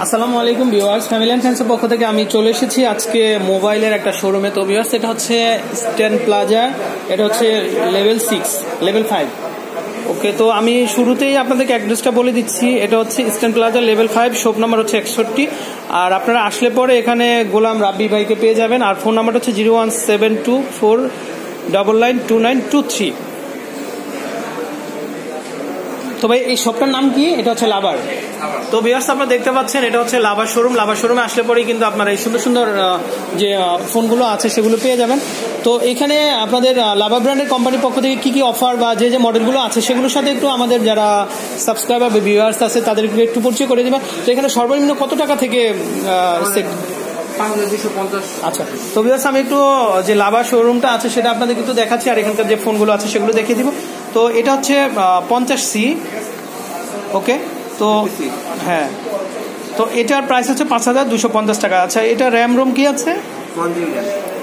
আসসালামু আলাইকুম viewers, family and ফ্রেন্ডসের পক্ষ থেকে আমি চলে এসেছি আজকে মোবাইলের একটা শোরুমে। তো ভিউয়ার্স, এটা হচ্ছে ইস্টার্ন প্লাজা, এটা হচ্ছে লেভেল 6 লেভেল 5। ওকে, তো আমি শুরুতেই আপনাদেরকে অ্যাড্রেসটা বলে দিচ্ছি। এটা হচ্ছে eastern plaza level 5, shop number হচ্ছে 61। আর আপনারা আসলে পরে এখানে গোলাম রাব্বি ভাইকে পেয়ে যাবেন। আর ফোন নাম্বারটা হচ্ছে 01724992923। তো ভাই, এই শপটার নাম কি? এটা হচ্ছে লাভার। তো ভিউয়ার্স, আপনারা দেখতে পাচ্ছেন এটা হচ্ছে লাভার শোরুম। লাভার শোরুমে আসলে পরেই কিন্তু আপনারা এই সুন্দর সুন্দর যে ফোনগুলো আছে সেগুলো পেয়ে যাবেন। তো এখানে আপনাদের লাভা ব্র্যান্ডের কোম্পানির পক্ষ থেকে কি কি অফার বা যে যে মডেলগুলো আছে সেগুলোর সাথে একটু আমাদের যারা সাবস্ক্রাইবার বা ভিউয়ার্স আছে তাদেরকে একটু পরিচয় করে দেবেন। তো এখানে সর্বনিম্ন কত টাকা থেকে সেট? 5250। আচ্ছা, তো ভিউয়ার্স, আমি একটু যে লাভা শোরুমটা আছে সেটা আপনাদের একটু দেখাচ্ছি, আর এখানকার যে ফোনগুলো আছে সেগুলো দেখিয়ে দিব। তো এটা হচ্ছে 50C। ওকে, তো হ্যাঁ, তো এটার প্রাইস হচ্ছে 5250 টাকা। আচ্ছা, এটা র্যাম রোম কি আছে?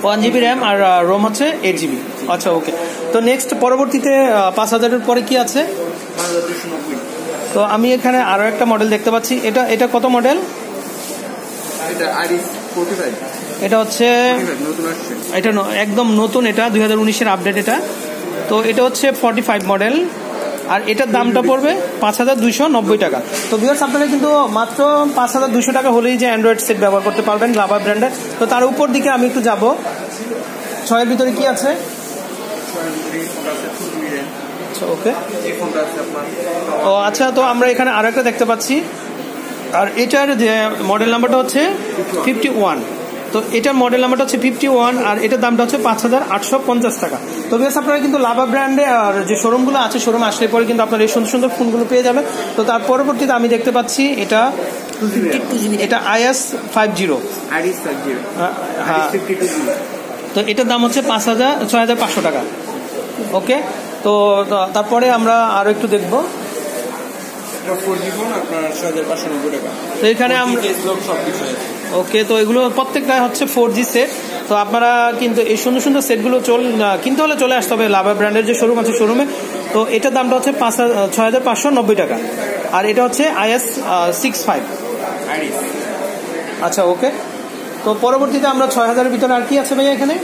1GB র্যাম আর রোম হচ্ছে 8GB। আচ্ছা, ওকে। তো নেক্সট পরবর্তীতে 5000-এর পরে কি আছে? 5290। তো আমি এখানে আরো একটা মডেল দেখতে পাচ্ছি। এটা কত মডেল? এটা আইরিস 45। এটা হচ্ছে নতুন আসছে, এটা একদম নতুন, এটা 2019-এর আপডেট এটা। তো এটা হচ্ছে 45 মডেল, আর এটার দামটা পড়বে 5290 টাকা। তো ভিউয়ার্স, আপনারা কিন্তু মাত্র 5200 টাকা হলেই যে অ্যান্ড্রয়েড সেট ব্যবহার করতে পারবেন লাভা ব্র্যান্ডের। তো তার উপর দিকে আমি একটু যাব, 6-এর ভিতরে কি আছে? আচ্ছা, ওকে। ও আচ্ছা, তো আমরা এখানে আরো একটা দেখতে পাচ্ছি, আর এটার যে মডেল নাম্বারটা হচ্ছে 51। তো এটার মডেল নাম্বারটা হচ্ছে 51, আর এটার দামটা হচ্ছে 5850 টাকা। তো বেশ, আপনারা কিন্তু লাভা ব্র্যান্ডে আর যে শোরুমগুলো আছে, শোরুম আসলে পরে কিন্তু আপনারা এই সুন্দর সুন্দর ফোনগুলো পেয়ে যাবেন। তো তার পরবর্তীতে আমি দেখতে পাচ্ছি এটা IS 50। হ্যাঁ, তো এটার দাম হচ্ছে 6500 টাকা। ওকে, তো তারপরে আমরা আরো একটু দেখবো। তো এখানে ওকে, তো এগুলো প্রত্যেকটা হচ্ছে 4G সেট। তো আপনারা কিন্তু এই সুন্দর সুন্দর সেটগুলো কিনতে হলে চলে আসতে হবে লাভা ব্র্যান্ডের যে শোরুম আছে শোরুমে। তো এটার দামটা হচ্ছে 6590 টাকা, আর এটা হচ্ছে IS 65। আচ্ছা, ওকে। তো পরবর্তীতে আমরা 6000-এর ভিতরে আর কি আছে ভাইয়া এখানে?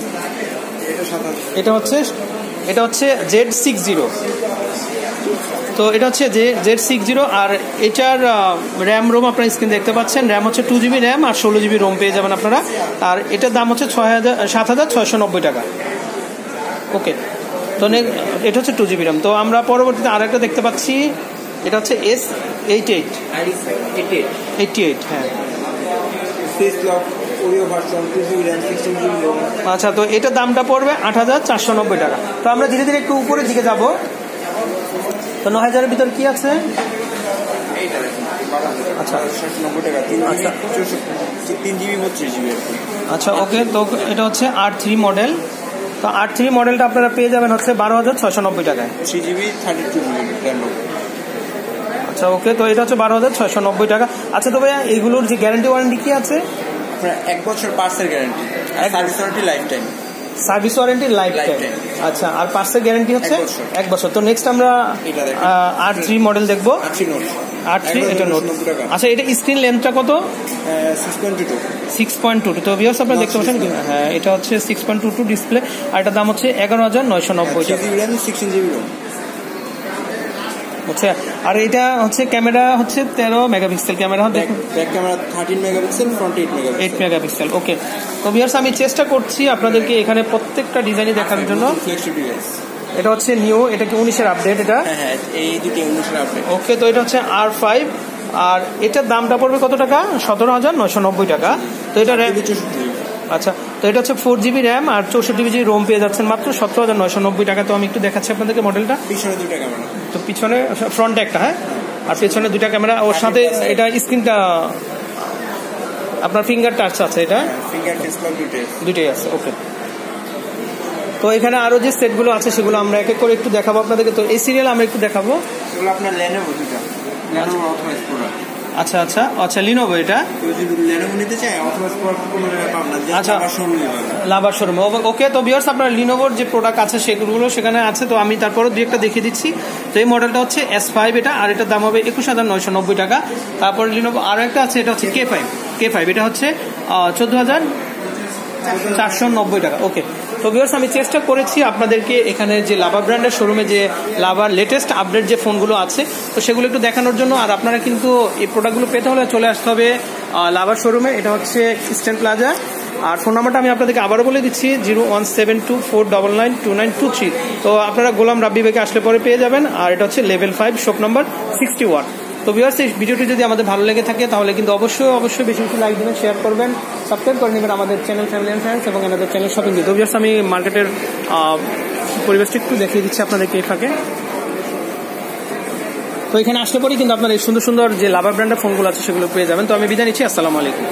এটা হচ্ছে Z60। তো এটা হচ্ছে Z60, আর এটার র্যাম রোম আপনারা স্ক্রিন দেখতে পাচ্ছেন। র্যাম হচ্ছে 2GB র্যাম আর 16GB রোম পেয়ে যাবেন আপনারা। আর এটার দাম হচ্ছে 7690 টাকা। ওকে, তো এটা হচ্ছে 2GB র্যাম। তো আমরা পরবর্তীতে আর একটা দেখতে পাচ্ছি, এটা হচ্ছে S88। হ্যাঁ, আচ্ছা, তো এটার দামটা পড়বে 8490 টাকা। তো আমরা ধীরে ধীরে একটু উপরের দিকে যাব। তো 9000-এর ভিতর কি আছে? আচ্ছা, 3GB। ওকে, তো এটা হচ্ছে R3 মডেল। তো R3 মডেলটা আপনারা পেয়ে যাবেন হচ্ছে 12690 টাকায়, 3GB 32GB। আচ্ছা, ওকে। তো এটা হচ্ছে 12690 টাকা। আচ্ছা, তো ভাইয়া এইগুলোর যে গ্যারান্টি ওয়ারেন্টি কি আছে? 1 বছর পার্সের guarantee, service warranty life time. Service warranty life time. আচ্ছা, আর পার্সের গ্যারান্টি হচ্ছে 1 বছর। তো নেক্সট আমরা R3 মডেল দেখবো। R3 এটা নোট। আচ্ছা, এটা স্ক্রিন লেন্থটা কত? 6.22। তো ভিউয়ার্স, আপনারা দেখতে পাচ্ছেন, হ্যাঁ, এটা হচ্ছে 6.22 ডিসপ্লে, আর এটার দাম হচ্ছে 11990 টাকা। আচ্ছা, আর এটা হচ্ছে ক্যামেরা হচ্ছে 13 মেগাপিক্সেল ক্যামেরা। দেখুন, back camera 13 megapixel, front 8 megapixel. Okay, তো ভিউয়ার্স, আমি চেষ্টা করছি আপনাদেরকে এখানে প্রত্যেকটা ডিজাইনই দেখানোর জন্য। এটা হচ্ছে নিউ, এটা কি 19-এর আপডেট? এটা হ্যাঁ, এই দুটো 19-এর আপডেট। ওকে, তো এটা হচ্ছে R5, আর এটার দামটা পড়বে কত টাকা? 17990 টাকা। তো এটা র্যাম, আচ্ছা, তো এটা হচ্ছে 4GB র্যাম আর 64GB রোম পেয়ে যাচ্ছেন মাত্র 17990 টাকা। তো আমি একটু দেখাচ্ছি আপনাদেরকে মডেলটা। পিছনে দুটো ক্যামেরা, তো পিছনে ফ্রন্টে একটা, হ্যাঁ, আর পেছনে দুটা ক্যামেরা। ওর সাথে এটা স্ক্রিনটা আপনার ফিঙ্গার টাচ আছে, এটা ফিঙ্গার ডিসপ্লে দুটোই আছে। ওকে, তো এখানে আরো যে সেটগুলো আছে সেগুলো আমরা এক এক করে একটু দেখাবো আপনাদেরকে। তো এই সিরিয়াল আমরা একটু দেখাবো। এগুলো আপনার Lenovo দুটো, Lenovo অথরাইজড প্রোডাক্ট। আচ্ছা আচ্ছা আচ্ছা লিনোভো এটা লেনোভো নিতে চাই অথবা কোনো জায়গায় পাবেন না, আচ্ছা লাভার শোরুম। ওকে, তো ভিউয়ার্স আপনার লিনোভোর যে প্রোডাক্ট আছে সেগুলো সেখানে আছে, তো আমি তারপরে দুই একটা দেখিয়ে দিচ্ছি। তো এই মডেলটা হচ্ছে S5 এটা, আর এটার দাম হবে 21,990 টাকা। তারপর লিনোভো আরও একটা আছে, এটা হচ্ছে K5 এটা হচ্ছে 14,490 টাকা। ওকে, তো ভিউয়ার্স আমি চেষ্টা করেছি আপনাদেরকে এখানে যে লাভা ব্র্যান্ডের শোরুমে যে লাভার লেটেস্ট আপডেট যে ফোনগুলো আছে তো সেগুলো একটু দেখানোর জন্য। আর আপনারা কিন্তু এই প্রোডাক্টগুলো পেতে হলে চলে আসতে হবে লাভার শোরুমে, এটা হচ্ছে ইস্টার্ন প্লাজা। আর ফোন নাম্বারটা আমি আপনাদেরকে আবারও বলে দিচ্ছি 01724992923। তো আপনারা গোলাম রাব্বি ভাইকে আসলে পরে পেয়ে যাবেন। আর এটা হচ্ছে লেভেল 5 শপ নাম্বার 61। তো ভিউয়ার্স এই ভিডিওটি যদি আমাদের ভালো লেগে থাকে তাহলে কিন্তু অবশ্যই বেশি বেশি লাইক দেবেন, শেয়ার করবেন, সাবস্ক্রাইব করে নেবেন আমাদের চ্যানেল ফ্যামিলি এন্ড ফ্রেন্ডস এবং আমাদের চ্যানেল শপিং। তো ভিউয়ার্স আমি মার্কেটের পরিবেশটা একটু দেখিয়ে দিচ্ছি আপনাদেরকে এই ফাঁকে। তো এখানে আসলে পরেই কিন্তু আপনার এই সুন্দর সুন্দর যে লাভা ব্র্যান্ডের ফোনগুলো আছে সেগুলো পেয়ে যাবেন। তো আমি বিদায় নিচ্ছি, আসসালামু আলাইকুম।